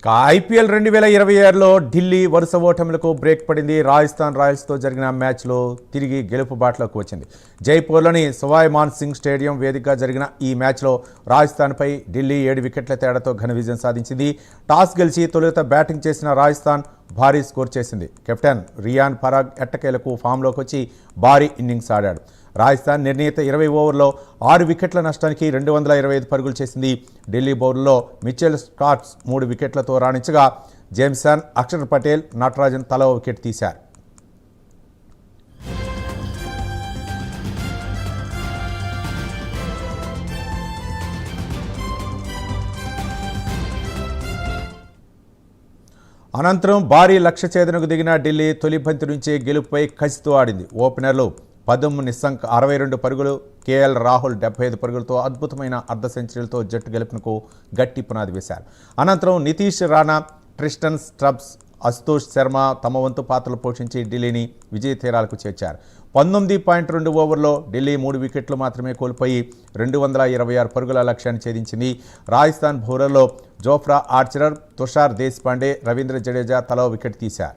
IPL 2026లో Delhi వరుస ఓటములకు break పడింది. రాజస్థాన్ రాయల్స్తో జరిగిన మ్యాచ్లో తిరిగి గెలుపు బాటలోకి వచ్చింది. జైపూర్లోని సవాయ్ మాన్ సింగ్ స్టేడియం వేదికగా జరిగిన ఈ మ్యాచ్లో రాజస్థాన్పై ఢిల్లీ 7 వికెట్ల తేడాతో ఘన విజయం సాధించింది. టాస్ గెలిచి తొలుత బ్యాటింగ్ చేసిన రాజస్థాన్ భారీ స్కోర్ చేసింది. కెప్టెన్ రియాన్ పరాగ్ ఎట్టకేలకు ఫామ్లోకి వచ్చి భారీ ఇన్నింగ్స్ ఆడాడు. రాజస్థాన్ నిర్ణీత 20 ఓవర్లో 6 వికెట్ల నష్టానికి 225 పరుగులు చేసింది. ఢిల్లీ బౌలర్లో మిచెల్ స్టార్క్స్ 3 వికెట్లతో రాణించగా జేమ్సన్, అక్షర్ పటేల్, నటరాజన్ తలో వికెట్ తీశారు. అనంతరం భారీ లక్ష్య ఛేదనకు దిగిన ఢిల్లీ తొలి బంతి నుంచే గెలుపుపై కసితో ఆడింది. ఓపెనర్లు పదమ్ నిస్సంక్ 62 పరుగులు, కేఎల్ రాహుల్ 75 పరుగులతో అద్భుతమైన అర్ధ సెంచరీలతో జట్టు గెలుపునకు గట్టి పునాది వేశారు. అనంతరం నితీష్ రాణా, ట్రిస్టన్ స్ట్రబ్స్, అశుతోష్ శర్మ తమ వంతు పాత్రలు పోషించి ఢిల్లీని విజయ తీరాలకు చేర్చారు. 19.2 ఓవర్లో ఢిల్లీ 3 వికెట్లు మాత్రమే కోల్పోయి 226 పరుగుల లక్ష్యాన్ని ఛేదించింది. రాజస్థాన్ బౌలర్లో జోఫ్రా ఆర్చరర్, తుషార్ దేశ్పాండే, రవీంద్ర జడేజా తలో వికెట్ తీశారు.